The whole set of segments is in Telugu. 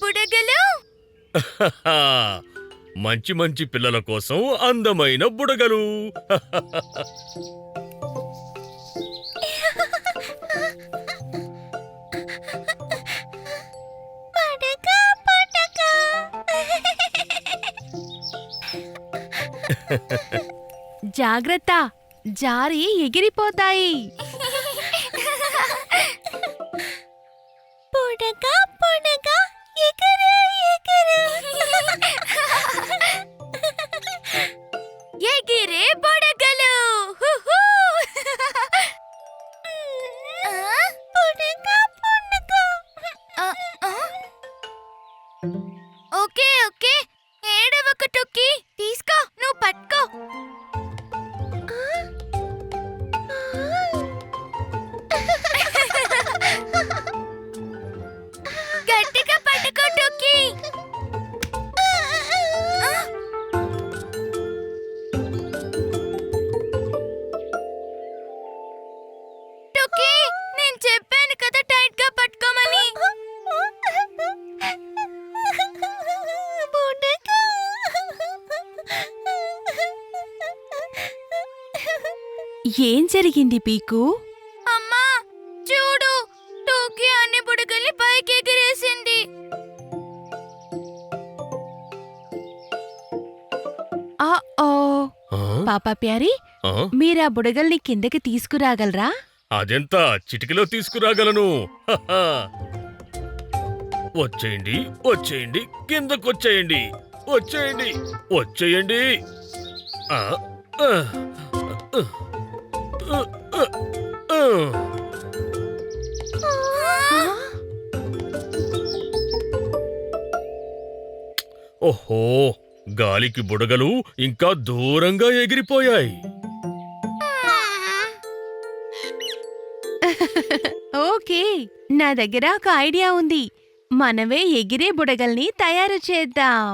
బుడగలు. మంచి మంచి పిల్లల కోసం అందమైన బుడగలు. జాగ్రత్త, జారి ఎగిరిపోతాయి. బుడగ బుడగ ఎగురు ఎగురు. ఎగిరే బుడగలు. బుడగ బుడగ. ఓకే ఓకే, ఏడవకు టొక్కి, తీసుకో, నువ్వు పట్టుకో. గట్టిగా పట్టుకో టొక్కి. టొక్కి, నేను చెప్పాను కదా టైట్ గా పట్టుకోమని. ఏం జరిగింది పీకు? అమ్మా చూడు, టోకీ అన్ని బుడగల్ని పైకి ఎగిరేసింది. ఓ ఆ? పాపా ప్యారీ, ఆ? మీరా బుడగల్ని కిందకి తీసుకురాగలరా? అదెంత చిటికలో తీసుకురాగలను. హహ. వచ్చేయండి వచ్చేయండి, కిందకొచ్చేయండి, వచ్చేయండి వచ్చేయండి. ఆ, ఆ, ఆ, ఆ, ఆ, ఆ. ఓహో, గాలికి బుడగలు ఇంకా దూరంగా ఎగిరిపోయాయి. ఓకే, నా దగ్గర ఒక ఐడియా ఉంది. మనమే ఎగిరే బుడగల్ని తయారు చేద్దాం.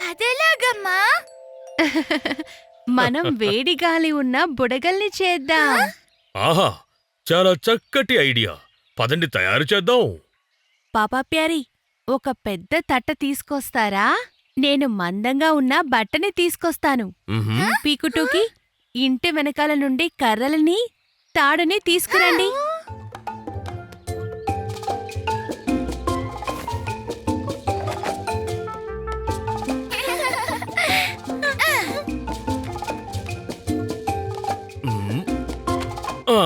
అదెలాగమ్మా? మనం వేడి గాలి ఉన్న బుడగల్ని చేద్దాం. ఆహా, చాలా చక్కటి ఐడియా. పదండి తయారు చేద్దాం. పాపా ప్యారీ, ఒక పెద్ద తట్ట తీసుకొస్తారా? నేను మందంగా ఉన్న బట్టని తీసుకొస్తాను. మ్హూ. పీకుటూకి, ఇంటి వెనకాల నుండి కర్రలని, తాడుని తీసుకురండి. మ్. ఆ.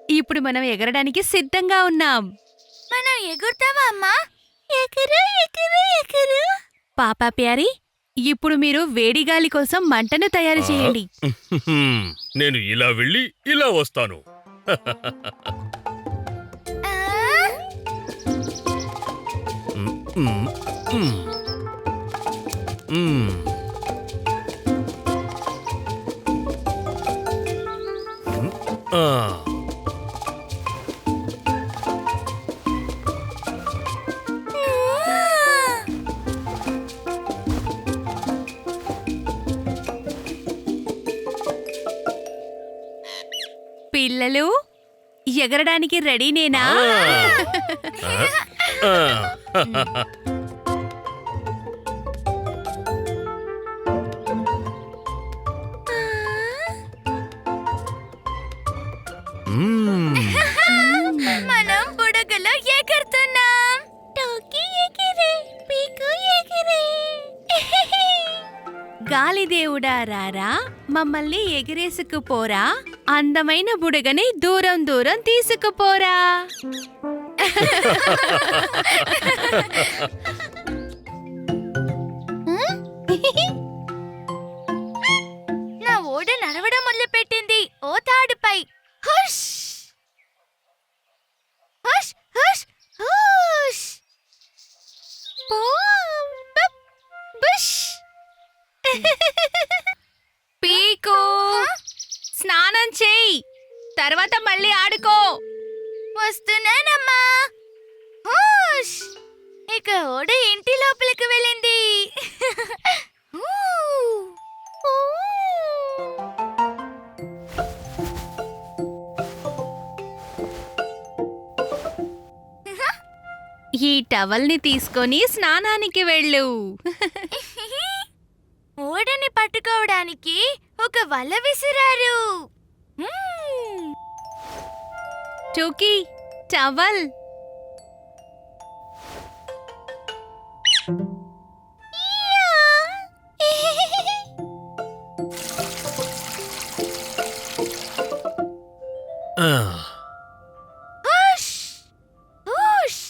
ఇప్పుడు మనం ఎగరడానికి సిద్ధంగా ఉన్నాం. మనం ఎగురుతావా అమ్మా? ఎగురు ఎగురు ఎగురు. పాపా ప్యారీ, ఇప్పుడు మీరు వేడిగాలి కోసం మంటను తయారు చేయండి. నేను ఇలా వెళ్ళి ఇలా వస్తాను. మ్, మ్, మ్. మ్. ఆ. పిల్లలు, ఎగరడానికి రెడీనేనా? ఆ. మ్మ్. మనం బుడగలో ఎగురుతున్నాం. టోకీ ఎగిరే, పీకు ఎగిరే. గాలిదేవుడా రారా, మమ్మల్ని ఎగిరేసుకుపోరా, అందమైన బుడగని దూరం దూరం తీసుకుపోరా. నా ఓడ నడవడం మొదలుపెట్టింది. ఓ తాడుపై hush hush hush hush. Boom, బప్, బుష్. పీకు, స్నానం చేయి, తర్వాత మళ్ళీ ఆడుకో. వస్తున్నానమ్మా. హూష్! ఇక ఓడ ఇంటి లోపలికి వెళ్ళింది. ఊ! ఊ! ఈ టవల్ని తీసుకొని స్నానానికి వెళ్ళు. ఓడని పట్టుకోవడానికి ఒక వల విసిరారు. మ్మ్. టూకీ, టవల్. ఆ, హుష్! హుష్!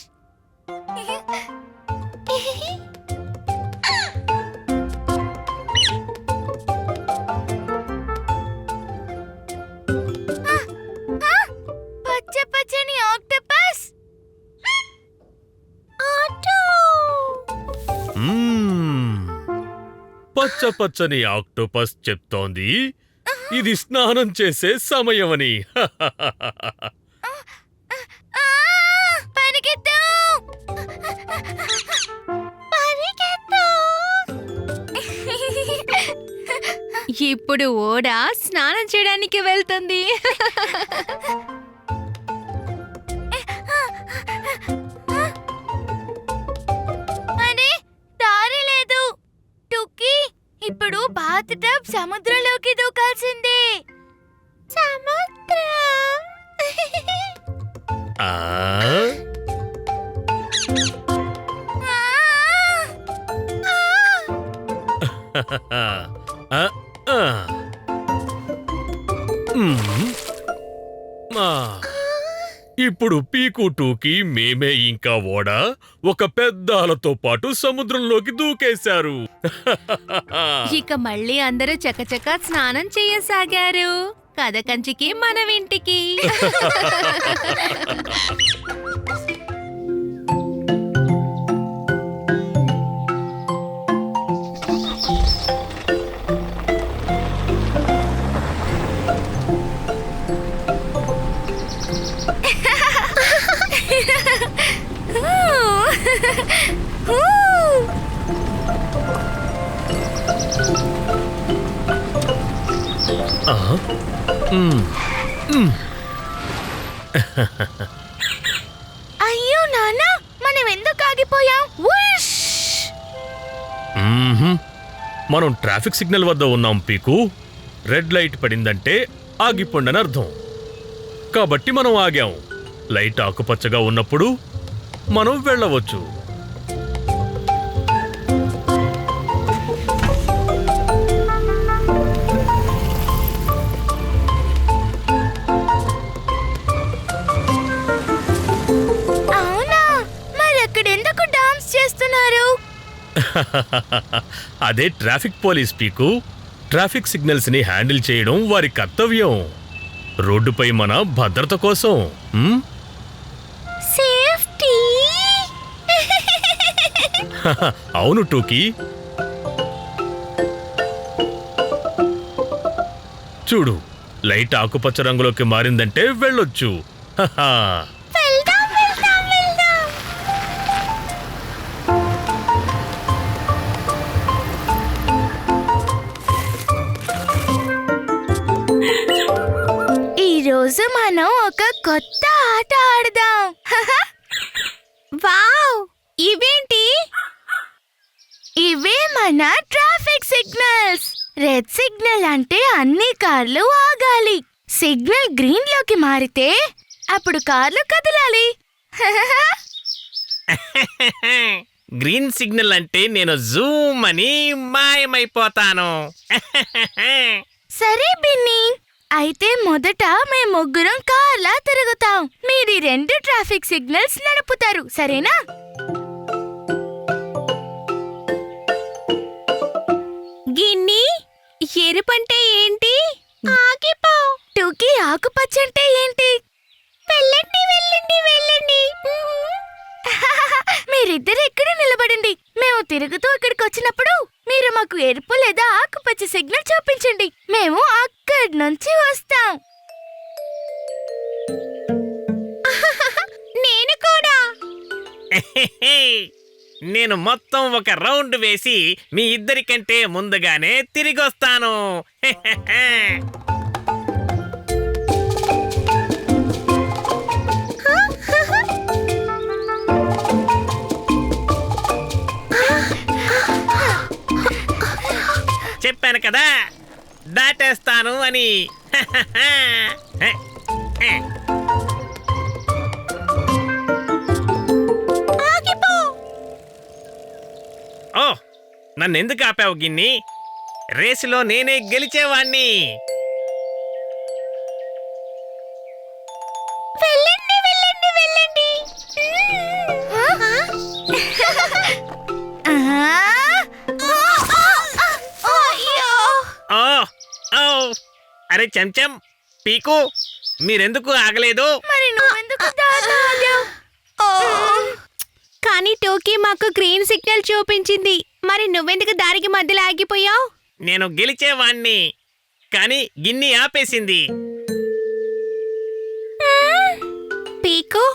పచ్చ పచ్చని ఆక్టోపస్. మ్మ్. పచ్చ పచ్చని ఆక్టోపస్ చెప్తోంది ఇది స్నానం చేసే సమయమని. ఆ! పరిగెత్తు! పరిగెత్తు! ఇప్పుడు ఓడ స్నానం చేయడానికి వెళ్తుంది. అరే, దారి లేదు. టుక్కీ, ఇప్పుడు బాత్ టబ్ సముద్రంలోకి దూకాల్సిందే. సముద్రం. ఆ, ఆ, ఆ. మ్మ్. ఆ. ఇప్పుడు పీకు టూకి మేమే ఇంకా ఓడ ఒక పెద్ద అలతో పాటు సముద్రంలోకి దూకేశారు. ఇక మళ్ళీ అందరూ చకచకా స్నానం చేయసాగారు. కథ కంచికి మనవింటికి. ఆ, మ్మ్. మ్మ్. అయ్యో నాన్న, మనం ఎందుకు ఆగిపోయాం? వుష్! మ్మ్హ్. మనం ట్రాఫిక్ సిగ్నల్ వద్ద ఉన్నాం పీకు. రెడ్ లైట్ పడిందంటే ఆగిపోండని అర్థం. కాబట్టి మనం ఆగాం. లైట్ ఆకుపచ్చగా ఉన్నప్పుడు మనం వెళ్ళవచ్చు. అవునా? మరి అక్కడ ఎందుకు డాన్స్ చేస్తున్నారు? అదే ట్రాఫిక్ పోలీస్ పీకు. ట్రాఫిక్ సిగ్నల్స్ ని హ్యాండిల్ చేయడం వారి కర్తవ్యం. రోడ్డుపై మన భద్రత కోసం. మ్? సేఫ్టీ. అవును టూకీ. చూడు, లైట్ ఆకుపచ్చ రంగులోకి మారిందంటే వెళ్ళొచ్చు. హహా. వెళ్దాం, వెళ్దాం, వెళ్దాం. ఈ రోజు మనం ఒక కొత్త ఆట ఆడదాం. వావ్! ఇవేంటి? ఇవే మన ట్రాఫిక్ సిగ్నల్స్. రెడ్ సిగ్నల్ అంటే అన్ని కార్లు ఆగాలి. సిగ్నల్ గ్రీన్ లోకి మారితే అప్పుడు కార్లు కదలాలి. గ్రీన్ సిగ్నల్ అంటే నేను జూమ్ అని మాయమైపోతాను. సరే బిన్నీ, అయితే మొదట మేము ముగ్గురం కార్లా తిరుగుతాం. మీరు ఈ 2 ట్రాఫిక్ సిగ్నల్స్ నడుపుతారు, సరేనా? గిన్ని, ఎరుపంటే ఏంటి? ఆగిపో. టూకీ, ఆకుపచ్చ అంటే ఏంటి? వెళ్ళండి, వెళ్ళండి, వెళ్ళండి. మీరిద్దరు ఇక్కడ నిలబడండి. మేము తిరుగుతూ ఇక్కడికి వచ్చినప్పుడు మీరు మాకు ఎరుపు లేదా ఆకుపచ్చ సిగ్నల్ చూపించండి. మేము అక్కడ సైడ్ నుంచి వస్తాం. నేను కూడా. నేను మొత్తం ఒక రౌండ్ వేసి మీ ఇద్దరికంటే ముందుగానే తిరిగొస్తాను. చెప్పాను కదా దాటేస్తాను అని. ఓ, నన్నెందుకు ఆపావు గిన్ని? రేసులో నేనే గెలిచేవాణ్ణి. వెళ్ళండి వెళ్ళండి వెళ్ళండి. ఓ ఓ అరే చెంచం, పీకు, మీరెందుకు ఆగలేదు? మరి నువ్వెందుకు దాటావు? కానీ టోకీ మాకు గ్రీన్ సిగ్నల్ చూపించింది. మరి నువ్వెందుకు దారికి మధ్యలో ఆగిపోయావు? నేను గెలిచేవాణ్ణి, కానీ గిన్ని ఆపేసింది. పీకు,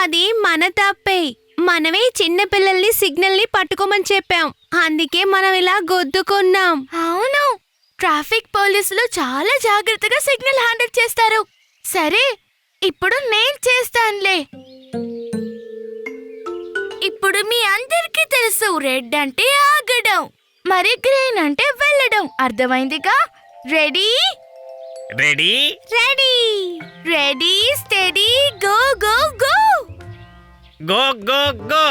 అది మన తప్పే. మనమే చిన్న పిల్లల్ని సిగ్నల్ ని పట్టుకోమని చెప్పాం. అందుకే మనం ఇలా గుద్దుకున్నాం. అవును, ట్రాఫిక్ పోలీసులు చాలా జాగ్రత్తగా సిగ్నల్ హ్యాండిల్ చేస్తారు. సరే, ఇప్పుడు నేను చేస్తానులే. ఇప్పుడు మీ అందరికీ తెలుసు, రెడ్ అంటే ఆగడం, మరి గ్రీన్ అంటే వెళ్ళడం. అర్థమైందిగా? Ready ready ready. Ready steady go go go. Go go go.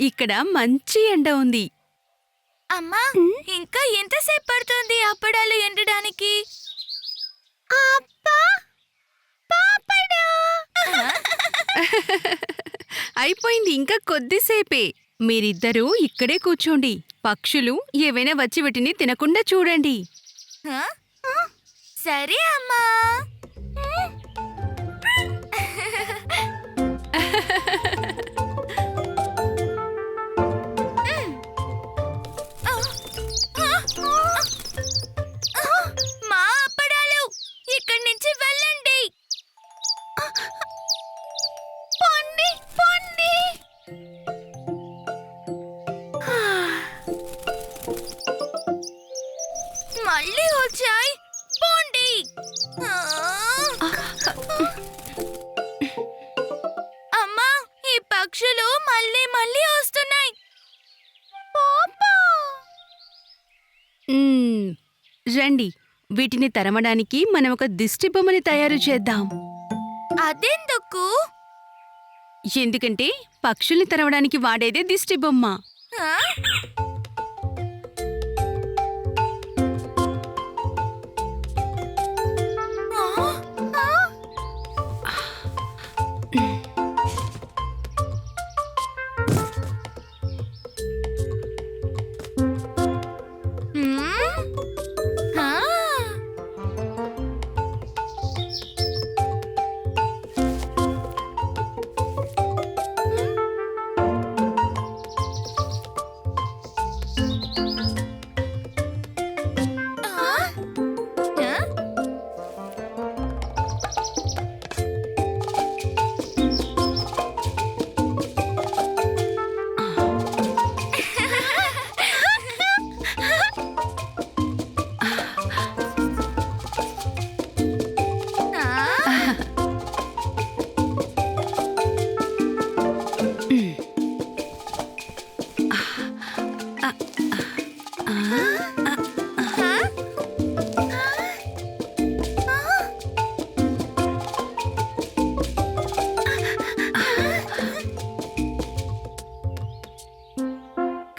ఇక్కడ మంచి ఎండ ఉంది. అమ్మా, ఇంకా ఎంతసేపు పడుతుంది అప్పడాలు ఎండడానికి? అయిపోయింది, ఇంకా కొద్దిసేపే. మీరిద్దరూ ఇక్కడే కూర్చోండి. పక్షులు ఏవైనా వచ్చి వీటిని తినకుండా చూడండి. హ? సరే అమ్మా. మా అప్పడాలు, ఇక్కడి నుంచి వెళ్ళండి. పొండి పొండి. మళ్ళీ వచ్చాయి, పోండి. అమ్మా, ఈ పక్షులు మళ్ళీ మళ్ళీ వస్తున్నాయి. రండి, వీటిని తరమడానికి మనం ఒక దిష్టి బొమ్మని తయారు చేద్దాం. అదెందుకు? ఎందుకంటే పక్షుల్ని తరవడానికి వాడేదే దిష్టి బొమ్మ. ఆ?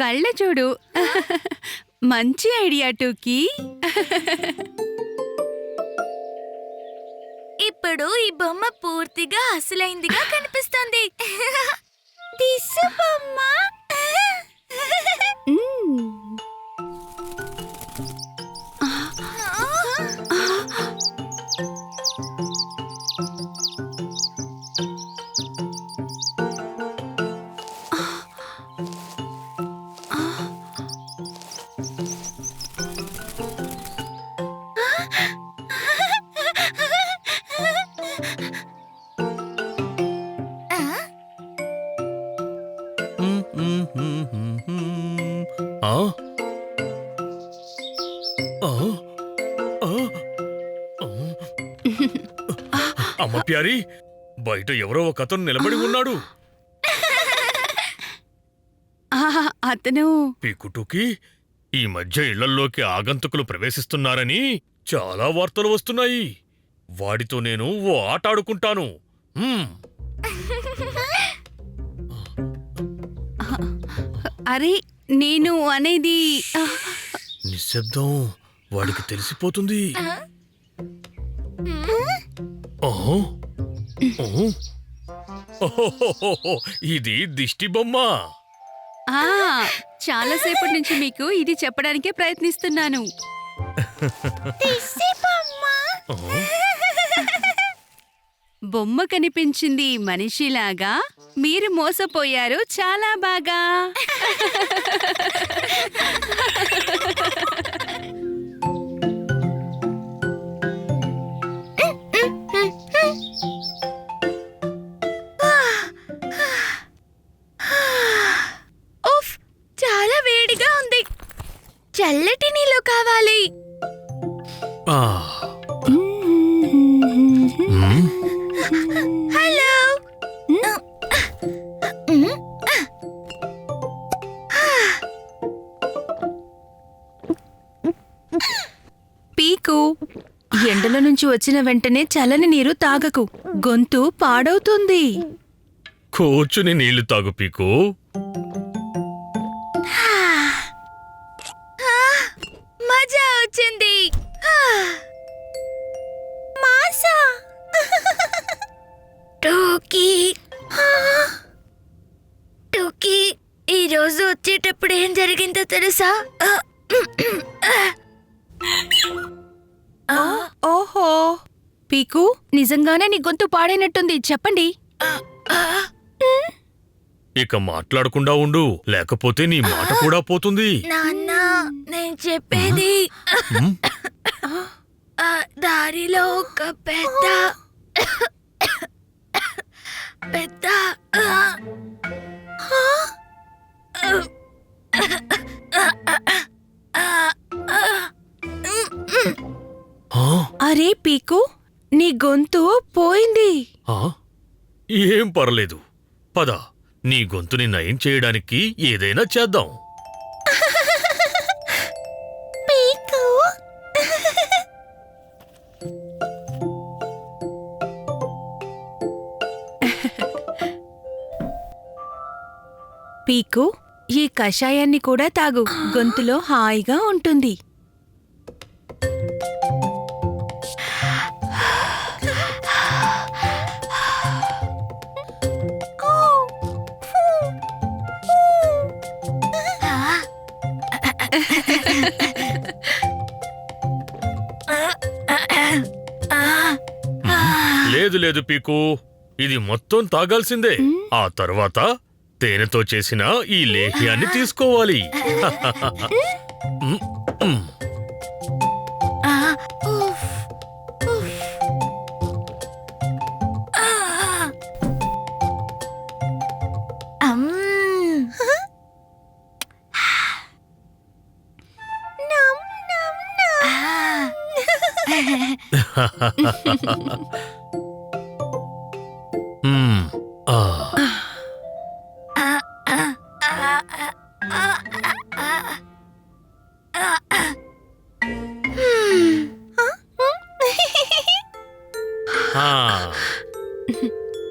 కళ్ళ చూడు. మంచి ఐడియా టూకీ. ఇప్పుడు ఈ బొమ్మ పూర్తిగా అసలైందిగా కనిపిస్తుంది. దిస్సు బొమ్మ. ఆ? ఆ? ఆ? అమ్మ ప్యారీ, బయట ఎవరో ఒక అతను నిలబడి ఉన్నాడు. అతను పీకుటూకి, ఈ మధ్య ఇళ్లల్లోకి ఆగంతుకులు ప్రవేశిస్తున్నారని చాలా వార్తలు వస్తున్నాయి. వాడితో నేను ఓ ఆట ఆడుకుంటాను. అరే నేను అనేది నిశ్శబ్దం, వాడికి తెలిసిపోతుంది. ఓహో, ఓహో, ఓహోహోహో, ఇది దిష్టి బొమ్మ. చాలాసేపటి నుంచి మీకు ఇది చెప్పడానికే ప్రయత్నిస్తున్నాను. ఓహో, బొమ్మ కనిపించింది మనిషిలాగా, మీరు మోసపోయారు చాలా బాగా. ఉఫ్, చాలా వేడిగా ఉంది. చల్లటి నీళ్ళు కావాలి. ఆ. హలో. పీకు, ఎండల నుంచి వచ్చిన వెంటనే చల్లని నీరు తాగకు, గొంతు పాడవుతుంది. కూర్చుని నీళ్లు తాగు పీకు. మజా వచ్చింది. మాసా. టోకీ, టోకీ, ఈరోజు వచ్చేటప్పుడు ఏం జరిగిందో తెలుసా? ఓహో, పీకు, నిజంగానే నీ గొంతు పాడైనట్టుంది, చెప్పండి. ఇక మాట్లాడకుండా ఉండు, లేకపోతే నీ మాట కూడా పోతుంది. నాన్న, నేను చెప్పేది. దారిలో ఒక పెద్ద పెద్ద ఆ? అరే పీకు, నీ గొంతు పోయింది. ఆ? ఏం పర్లేదు, పద, నీ గొంతుని నయం చేయడానికి ఏదైనా చేద్దాం. పీకు. పీకు, ఈ కషాయాన్ని కూడా తాగు, గొంతులో హాయిగా ఉంటుంది. లేదు లేదు పీకు, ఇది మొత్తం తాగాల్సిందే. ఆ తర్వాత తేనెతో చేసిన ఈ లేహ్యాన్ని తీసుకోవాలి.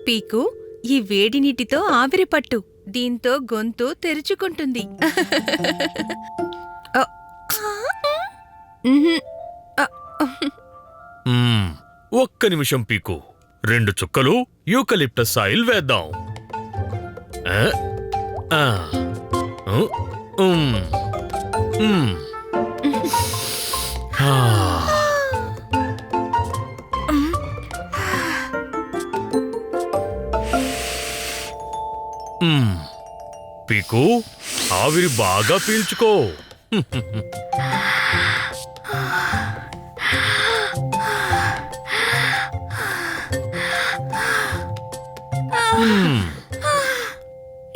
పీకు, ఈ వేడి నీటితో ఆవిరి పట్టు, దీంతో గొంతు తెరుచుకుంటుంది. ఒక్క నిమిషం పీకు, 2 చుక్కలు యూకలిప్టస్ ఆయిల్ వేద్దాం. పీకు, ఆవిరి బాగా పీల్చుకో.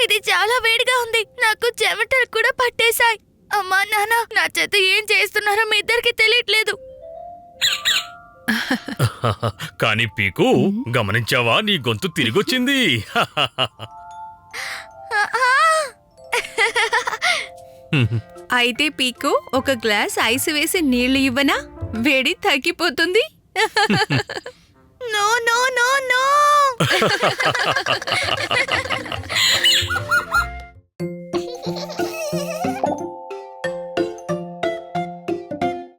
ఇది చాలా వేడిగా ఉంది, నాకు చెమటలు కూడా పట్టేశాయి. అమ్మా నాన్న నా చేత ఏం చేస్తున్నారో మీ ఇద్దరికి తెలియట్లేదు. కానీ పీకు గమనించావా, నీ గొంతు తిరిగొచ్చింది. అయితే పీకు ఒక గ్లాస్ ఐస్ వేసి నీళ్లు ఇవ్వనా? వేడి తగ్గిపోతుంది. No no no no